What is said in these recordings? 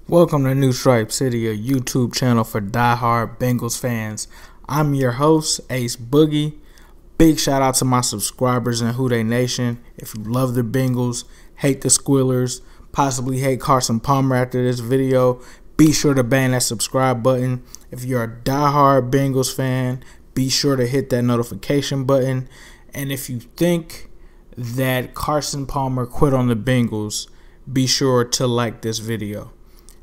Welcome to New Stripe City, a YouTube channel for diehard Bengals fans. I'm your host, Ace Boogie. Big shout out to my subscribers in Who Dey Nation. If you love the Bengals, hate the Squillers, possibly hate Carson Palmer after this video, be sure to bang that subscribe button. If you're a diehard Bengals fan, be sure to hit that notification button. And if you think that Carson Palmer quit on the Bengals, be sure to like this video.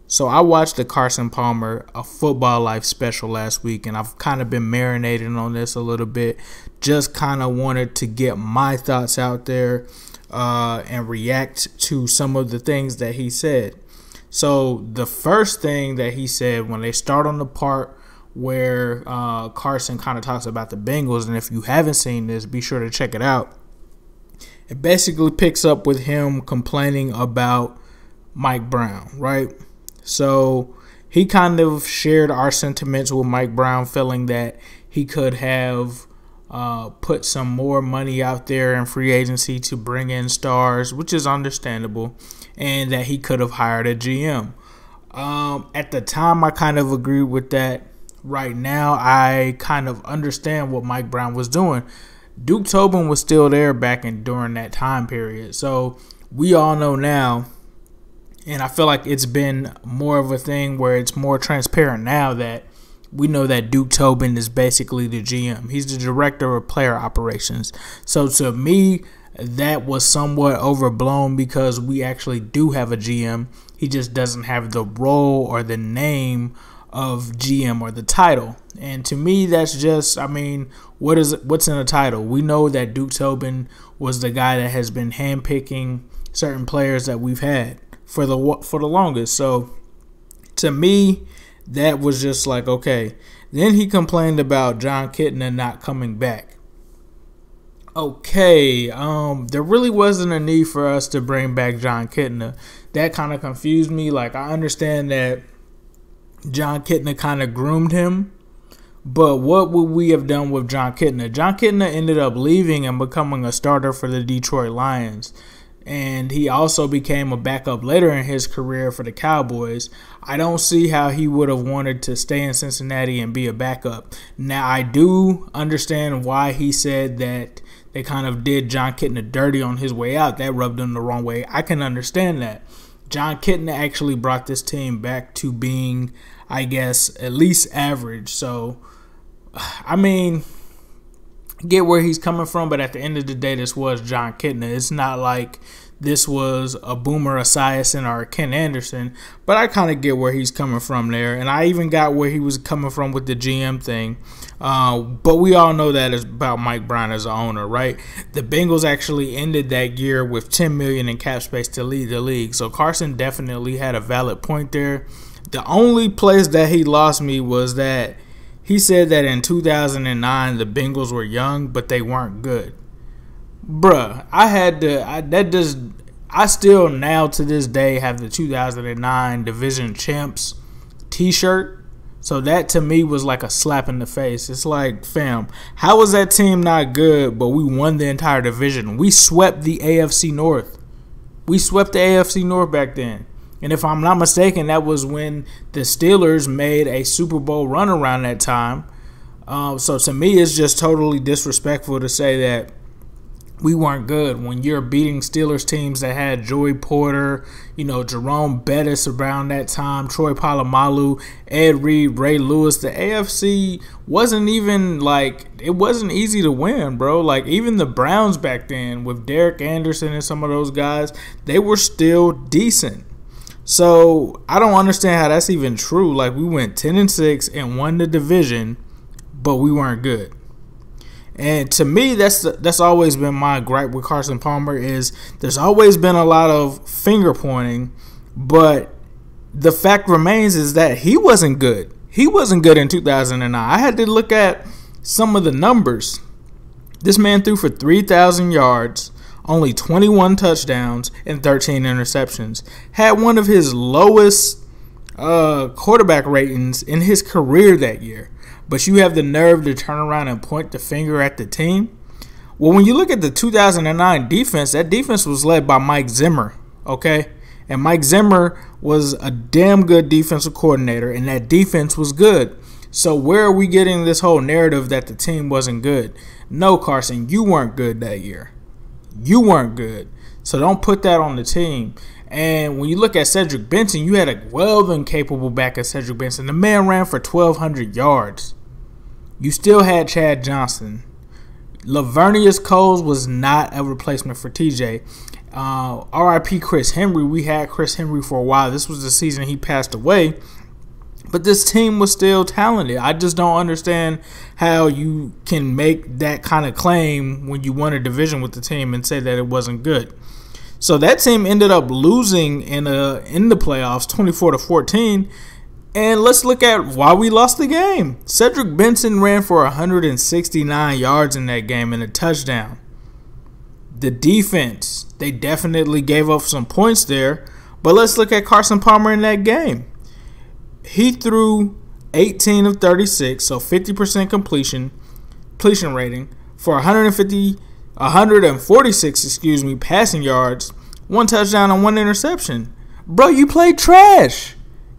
So I watched the Carson Palmer A Football Life special last week, and I've kind of been marinating on this a little bit. Just kind of wanted to get my thoughts out there and react to some of the things that he said. So the first thing that he said when they start on the part where Carson kind of talks about the Bengals, and if you haven't seen this, be sure to check it out. It basically picks up with him complaining about Mike Brown, right? So he kind of shared our sentiments with Mike Brown, feeling that he could have put some more money out there in free agency to bring in stars, which is understandable, and that he could have hired a GM. At the time, I kind of agreed with that. Right now, I kind of understand what Mike Brown was doing. Duke Tobin was still there during that time period. So we all know now, and I feel like it's been more of a thing where it's more transparent now that we know that Duke Tobin is basically the GM. He's the director of player operations. So to me, that was somewhat overblown because we actually do have a GM. He just doesn't have the role or the name of GM or the title. And to me, that's just, what's in a title? We know that Duke Tobin was the guy that has been handpicking certain players that we've had for the longest. So to me, that was just like, okay. Then he complained about Jon Kitna not coming back. Okay, there really wasn't a need for us to bring back Jon Kitna. That kind of confused me. Like, I understand that Jon Kitna kind of groomed him, but what would we have done with Jon Kitna? Jon Kitna ended up leaving and becoming a starter for the Detroit Lions. And he also became a backup later in his career for the Cowboys. I don't see how he would have wanted to stay in Cincinnati and be a backup. Now, I do understand why he said that they kind of did Jon Kitna dirty on his way out. That rubbed him the wrong way. I can understand that. Jon Kitna actually brought this team back to being, I guess, at least average. So, get where he's coming from, but at the end of the day, this was Jon Kitna. It's not like this was a Boomer Esiason or a Ken Anderson, but I kind of get where he's coming from there, and I even got where he was coming from with the GM thing. But we all know that it's about Mike Brown as an owner, right? The Bengals actually ended that year with $10 million in cap space to lead the league, so Carson definitely had a valid point there. The only place that he lost me was that he said that in 2009 the Bengals were young, but they weren't good. Bruh, I still now to this day have the 2009 Division Champs t-shirt. So that to me was like a slap in the face. It's like, fam, how was that team not good, but we won the entire division? We swept the AFC North. We swept the AFC North back then. And if I'm not mistaken, that was when the Steelers made a Super Bowl run around that time. So to me, it's just totally disrespectful to say that we weren't good when you're beating Steelers teams that had Joey Porter, Jerome Bettis around that time, Troy Polamalu, Ed Reed, Ray Lewis. The AFC wasn't even it wasn't easy to win, bro. Like, even the Browns back then with Derek Anderson and some of those guys, they were still decent. So I don't understand how that's even true. Like, we went 10-6 and won the division, but we weren't good. And to me, that's always been my gripe with Carson Palmer is there's always been a lot of finger pointing, but the fact remains is that he wasn't good. He wasn't good in 2009. I had to look at some of the numbers. This man threw for 3,000 yards, only 21 touchdowns, and 13 interceptions. Had one of his lowest quarterback ratings in his career that year. But you have the nerve to turn around and point the finger at the team? Well, when you look at the 2009 defense, that defense was led by Mike Zimmer, okay? And Mike Zimmer was a damn good defensive coordinator, and that defense was good. So where are we getting this whole narrative that the team wasn't good? No, Carson, you weren't good that year. You weren't good. So don't put that on the team. And when you look at Cedric Benson, you had a well-capable back at Cedric Benson. The man ran for 1,200 yards. You still had Chad Johnson. Lavernius Coles was not a replacement for TJ. RIP Chris Henry. We had Chris Henry for a while. This was the season he passed away. But this team was still talented. I just don't understand how you can make that kind of claim when you won a division with the team and say that it wasn't good. So that team ended up losing in the playoffs 24-14. And let's look at why we lost the game. Cedric Benson ran for 169 yards in that game and a touchdown. The defense, they definitely gave up some points there. But let's look at Carson Palmer in that game. He threw 18 of 36, so 50% completion rating for 146 passing yards, 1 touchdown and 1 interception. Bro, you played trash.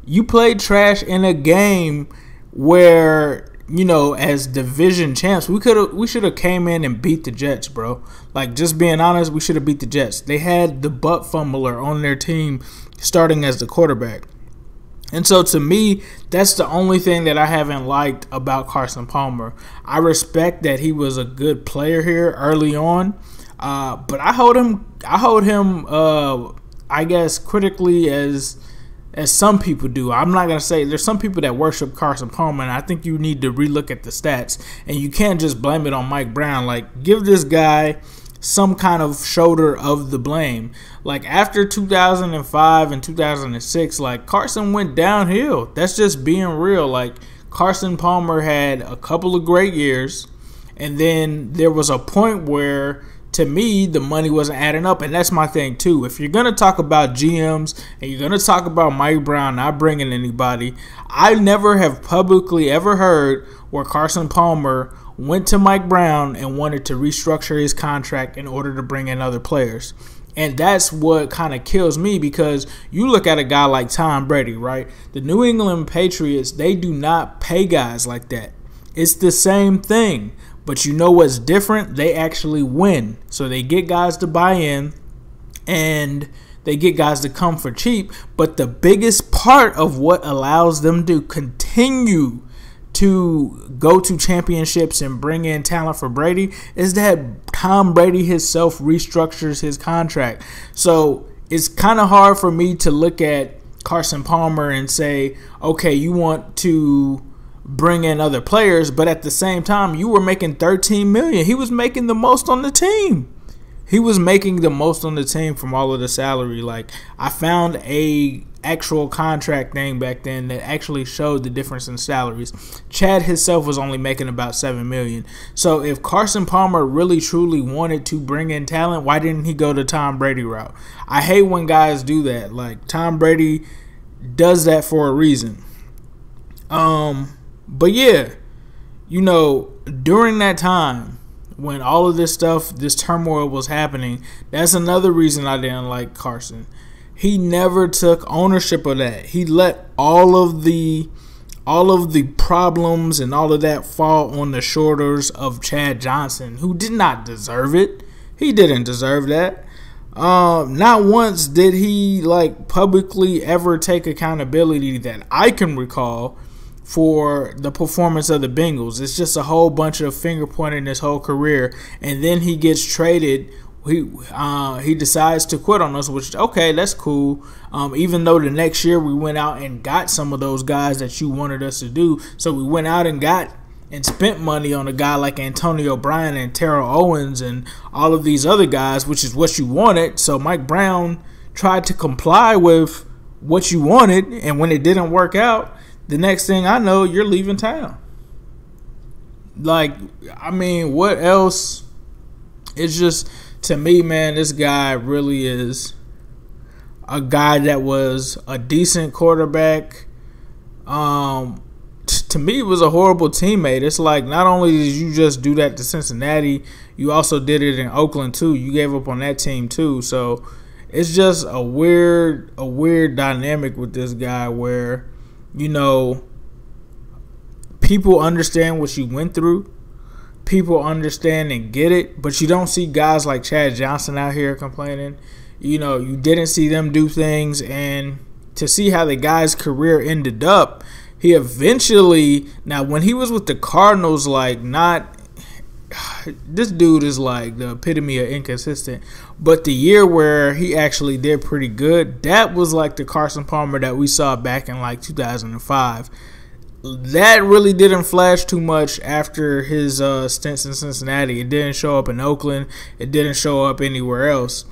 You played trash in a game where, as division champs, we should have came in and beat the Jets, bro. Like, just being honest, we should have beat the Jets. They had the butt fumbler on their team starting as the quarterback. And so, to me, that's the only thing that I haven't liked about Carson Palmer. I respect that he was a good player here early on, but I hold him, I guess, critically as some people do. I'm not going to say there's some people that worship Carson Palmer, and I think you need to relook at the stats, and you can't just blame it on Mike Brown. Like, give this guy some kind of shoulder of the blame. Like, after 2005 and 2006, like, Carson went downhill. That's just being real. Like, Carson Palmer had a couple of great years, and then there was a point where, to me, the money wasn't adding up, and that's my thing too. If you're going to talk about GMs and you're going to talk about Mike Brown not bringing anybody, I never have publicly ever heard where Carson Palmer went to Mike Brown and wanted to restructure his contract in order to bring in other players. And that's what kind of kills me, because you look at a guy like Tom Brady, right? The New England Patriots, they do not pay guys like that. It's the same thing. But you know what's different? They actually win. So they get guys to buy in and they get guys to come for cheap. But the biggest part of what allows them to continue to go to championships and bring in talent for Brady is that Tom Brady himself restructures his contract. So it's kind of hard for me to look at Carson Palmer and say, okay, you want to bring in other players, but at the same time, you were making $13 million. He was making the most on the team. He was making the most on the team from all of the salary. Like, I found a actual contract thing back then that actually showed the difference in salaries. Chad himself was only making about $7 million. So if Carson Palmer really truly wanted to bring in talent, why didn't he go the Tom Brady route? I hate when guys do that. Like, Tom Brady does that for a reason. But yeah, during that time when all of this stuff, this turmoil was happening, that's another reason I didn't like Carson. He never took ownership of that. He let all of the problems and all of that fall on the shoulders of Chad Johnson, who did not deserve it. He didn't deserve that. Not once did he publicly ever take accountability that I can recall for the performance of the Bengals. It's just a whole bunch of finger pointing his whole career, and then he gets traded. He decides to quit on us, which, okay, that's cool. Even though the next year we went out and got some of those guys that you wanted us to do. So we went out and spent money on a guy like Antonio Brown and Terrell Owens and all of these other guys, which is what you wanted. So Mike Brown tried to comply with what you wanted, and when it didn't work out, the next thing I know, you're leaving town. What else? It's just, to me, man, this guy really is a guy that was a decent quarterback. To me, was a horrible teammate. It's like, not only did you just do that to Cincinnati, you also did it in Oakland too. You gave up on that team too. So it's just a weird dynamic with this guy where, you know, people understand what you went through. People understand and get it, but you don't see guys like Chad Johnson out here complaining. You know, you didn't see them do things, and to see how the guy's career ended up, he eventually, now when he was with the Cardinals, like, not, this dude is like the epitome of inconsistent, but the year where he actually did pretty good, that was like the Carson Palmer that we saw back in like 2005. That really didn't flash too much after his stints in Cincinnati. It didn't show up in Oakland. It didn't show up anywhere else.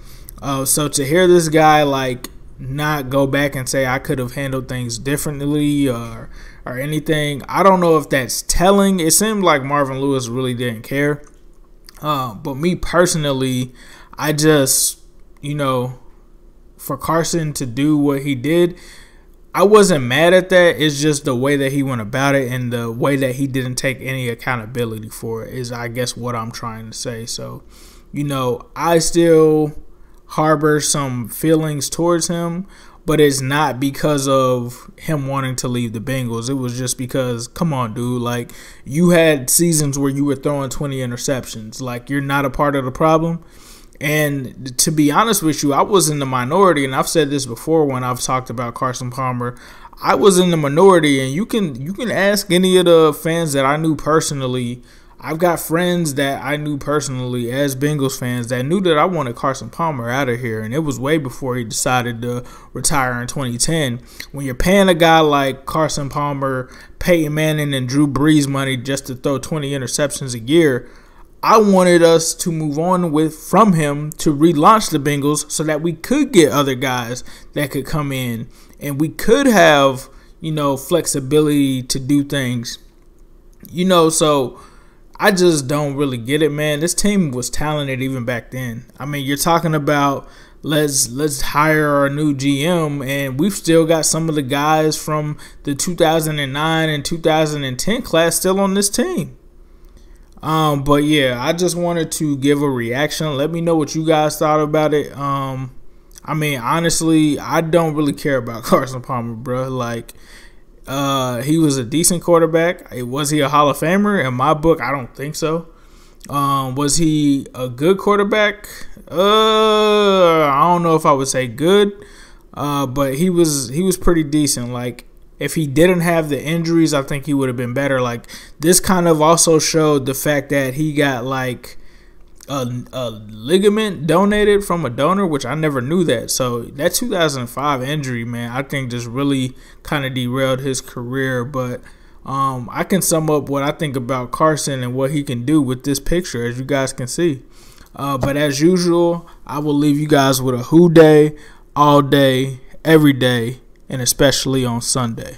So to hear this guy like not go back and say I could have handled things differently or anything, I don't know if that's telling. It seemed like Marvin Lewis really didn't care. But me personally, I just, you know, for Carson to do what he did, I wasn't mad at that. It's just the way that he went about it and the way that he didn't take any accountability for it is, I guess, what I'm trying to say. So, you know, I still harbor some feelings towards him, but it's not because of him wanting to leave the Bengals. It was just because, come on, dude, like, you had seasons where you were throwing 20 interceptions. Like, you're not a part of the problem. And to be honest with you, I was in the minority, and I've said this before when I've talked about Carson Palmer. I was in the minority, and you can ask any of the fans that I knew personally. I've got friends that I knew personally as Bengals fans that knew that I wanted Carson Palmer out of here, and it was way before he decided to retire in 2010. When you're paying a guy like Carson Palmer, Peyton Manning, and Drew Brees money just to throw 20 interceptions a year, I wanted us to move on from him to relaunch the Bengals so that we could get other guys that could come in and we could have, you know, flexibility to do things. You know, so I just don't really get it, man. This team was talented even back then. I mean, you're talking about let's hire a new GM, and we've still got some of the guys from the 2009 and 2010 class still on this team. But yeah, I just wanted to give a reaction. Let me know what you guys thought about it. I mean, honestly, I don't really care about Carson Palmer, bro. Like, he was a decent quarterback. Was he a Hall of Famer? In my book, I don't think so. Was he a good quarterback? I don't know if I would say good, but he was pretty decent. Like, if he didn't have the injuries, I think he would have been better. Like, this kind of also showed the fact that he got like a ligament donated from a donor, which I never knew that. So that 2005 injury, man, I think just really kind of derailed his career. But I can sum up what I think about Carson and what he can do with this picture, as you guys can see. But as usual, I will leave you guys with a who day, all day, every day, and especially on Sunday.